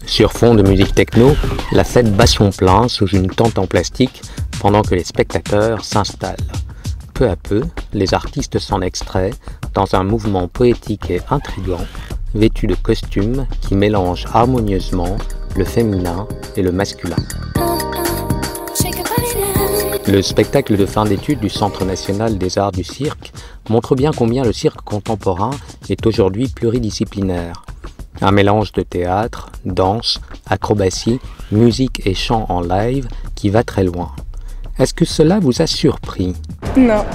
Sur fond de musique techno, la fête bat son plein sous une tente en plastique pendant que les spectateurs s'installent. Peu à peu, les artistes s'en extraient dans un mouvement poétique et intrigant, vêtus de costumes qui mélangent harmonieusement le féminin et le masculin. Le spectacle de fin d'études du Centre national des arts du cirque montre bien combien le cirque contemporain est aujourd'hui pluridisciplinaire. Un mélange de théâtre, danse, acrobatie, musique et chant en live qui va très loin. Est-ce que cela vous a surpris? Non.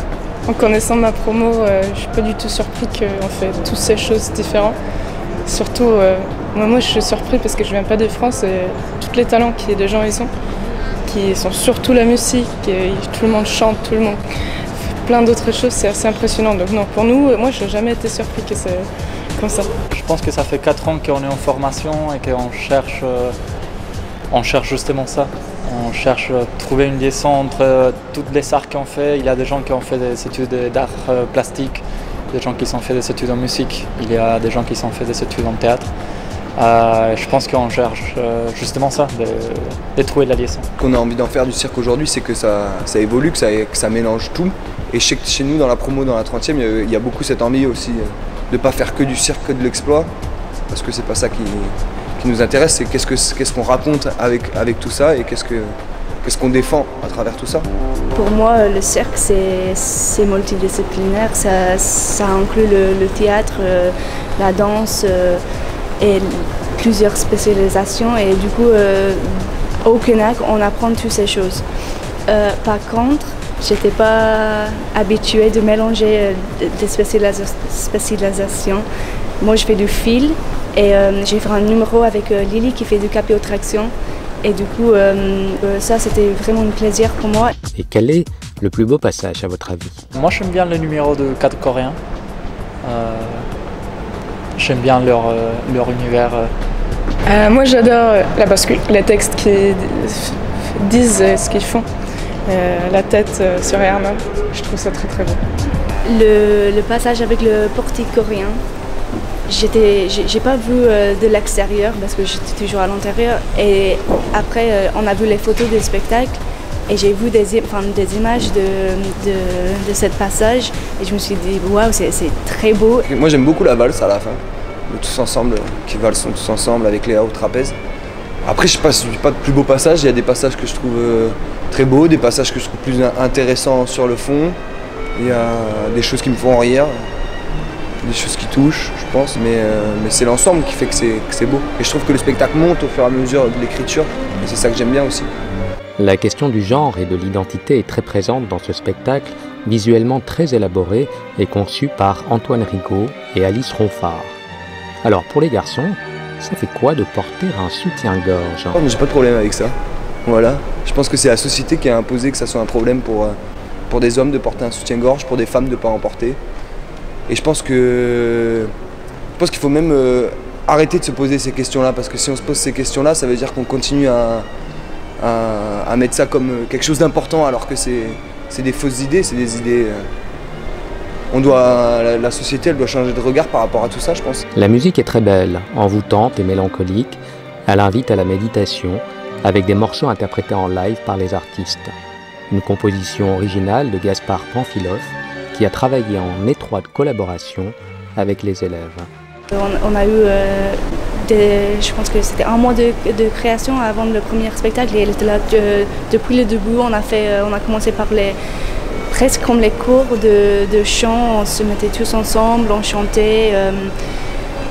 En connaissant ma promo, je ne suis pas du tout surpris qu'on fait toutes ces choses différentes. Surtout, moi je suis surpris parce que je ne viens pas de France et tous les talents que les gens ils ont, qui sont surtout la musique, et tout le monde chante, tout le monde fait plein d'autres choses, c'est assez impressionnant. Donc non, pour nous, moi je n'ai jamais été surpris que c'est comme ça. Je pense que ça fait 4 ans qu'on est en formation et qu'on cherche justement ça. On cherche à trouver une liaison entre toutes les arts qu'on fait. Il y a des gens qui ont fait des études d'art plastique, des gens qui ont fait des études en musique, il y a des gens qui ont fait des études en théâtre. Je pense qu'on cherche justement ça, de trouver la liaison. Ce qu'on a envie d'en faire du cirque aujourd'hui, c'est que ça évolue, que ça mélange tout. Et je sais que chez nous, dans la promo, dans la 30e, il y a beaucoup cette envie aussi de ne pas faire que du cirque, que de l'exploit. Parce que c'est pas ça qui nous intéresse, c'est qu'est-ce qu'on raconte avec tout ça et qu'est-ce qu'on défend à travers tout ça. Pour moi, le cirque, c'est multidisciplinaire. Ça inclut le théâtre, la danse et plusieurs spécialisations. Et du coup, au CNAC, on apprend toutes ces choses. Par contre, j'étais pas habituée de mélanger des spécialisations. Moi, je fais du fil et j'ai fait un numéro avec Lily qui fait du capillotraction. Et du coup, ça, c'était vraiment un plaisir pour moi. Et quel est le plus beau passage à votre avis? Moi, j'aime bien le numéro de 4 Coréens. J'aime bien leur univers. Moi, j'adore la bascule, les textes qui disent ce qu'ils font. La tête sur Herman, je trouve ça très très beau. Le passage avec le portique coréen, j'ai pas vu de l'extérieur parce que j'étais toujours à l'intérieur. Et après, on a vu les photos des spectacles et j'ai vu des images de ce passage et je me suis dit waouh, c'est très beau. Moi, j'aime beaucoup la valse à la fin, tous ensemble, qui valsent tous ensemble avec Léa au trapèze. Après, je passe pas de plus beaux passages, il y a des passages que je trouve très beaux, des passages que je trouve plus intéressants sur le fond. Il y a des choses qui me font rire, des choses qui touchent, je pense, mais c'est l'ensemble qui fait que c'est beau. Et je trouve que le spectacle monte au fur et à mesure de l'écriture, et c'est ça que j'aime bien aussi. La question du genre et de l'identité est très présente dans ce spectacle, visuellement très élaboré et conçu par Antoine Rigaud et Alice Ronfard. Alors pour les garçons, ça fait quoi de porter un soutien-gorge? Oh, j'ai pas de problème avec ça. Voilà. Je pense que c'est la société qui a imposé que ça soit un problème pour des hommes de porter un soutien-gorge, pour des femmes de ne pas en porter. Et je pense qu'il faut même arrêter de se poser ces questions-là, parce que si on se pose ces questions-là, ça veut dire qu'on continue à mettre ça comme quelque chose d'important, alors que c'est des fausses idées, c'est des idées... La société, elle doit changer de regard par rapport à tout ça, je pense. La musique est très belle, envoûtante et mélancolique. Elle invite à la méditation, avec des morceaux interprétés en live par les artistes. Une composition originale de Gaspard Pamphilov, qui a travaillé en étroite collaboration avec les élèves. On a eu, je pense que c'était un mois de création avant le premier spectacle. Et elle était là depuis le début. On a commencé par presque comme les cours de chant. On se mettait tous ensemble, on chantait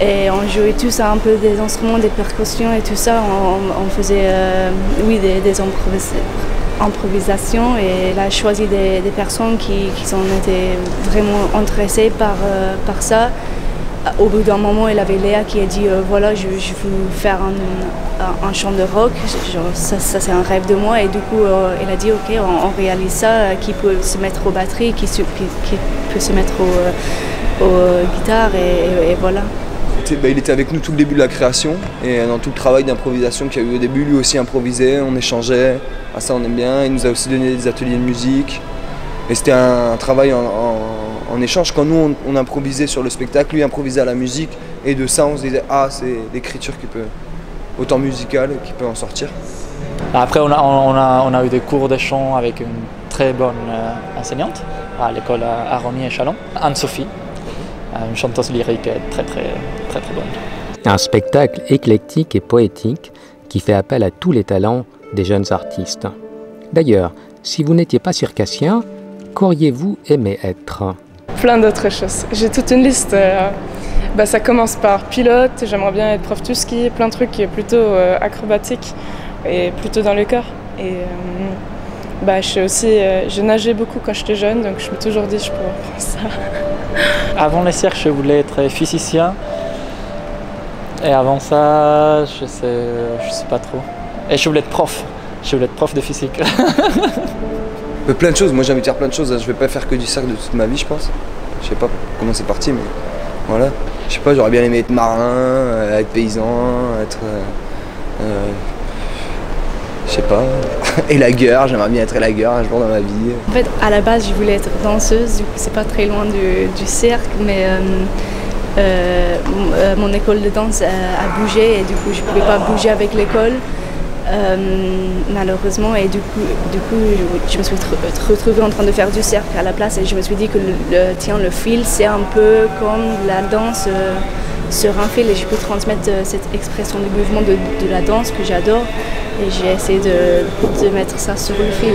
et on jouait tous un peu des instruments, des percussions et tout ça. On faisait des improvisations et elle a choisi des personnes qui ont été vraiment intéressées par ça. Au bout d'un moment, elle avait Léa qui a dit voilà, je veux faire un chant de rock, ça c'est un rêve de moi. Et du coup, elle a dit ok, on réalise ça, qui peut se mettre aux batteries, qui peut se mettre aux guitares et voilà. Il était avec nous tout le début de la création et dans tout le travail d'improvisation qu'il y a eu au début, lui aussi improvisait, on échangeait, ça on aime bien, il nous a aussi donné des ateliers de musique et c'était un travail en échange. Quand nous on improvisait sur le spectacle, lui improvisait à la musique et de ça on se disait ah, c'est l'écriture autant musical qu'il peut en sortir. Après, on a eu des cours de chant avec une très bonne enseignante à l'école à Rosny et Chalon, Anne-Sophie, une chanteuse lyrique très bonne. Un spectacle éclectique et poétique qui fait appel à tous les talents des jeunes artistes. D'ailleurs, si vous n'étiez pas circassien, qu'auriez-vous aimé être? Plein d'autres choses. J'ai toute une liste. Ça commence par pilote, j'aimerais bien être prof de ski, plein de trucs plutôt acrobatiques et plutôt dans le corps. Et j'ai nagé beaucoup quand j'étais jeune, donc je me suis toujours dit je pourrais apprendre ça. Avant les cirques, je voulais être physicien. Et avant ça, je sais pas trop. Et je voulais être prof. Je voulais être prof de physique. Plein de choses, moi j'ai envie de faire plein de choses. Je vais pas faire que du cirque de toute ma vie, je pense. Je sais pas comment c'est parti, mais voilà. Je sais pas, j'aurais bien aimé être marin, être paysan, être... je sais pas, élagueur, j'aimerais bien être élagueur un jour dans ma vie. En fait, à la base, je voulais être danseuse, du coup c'est pas très loin du cirque, mais mon école de danse a bougé et du coup je pouvais pas bouger avec l'école. Malheureusement, et du coup je me suis retrouvée en train de faire du cirque à la place et je me suis dit que le fil c'est un peu comme la danse sur un fil et je peux transmettre cette expression du mouvement de la danse que j'adore et j'ai essayé de mettre ça sur le fil.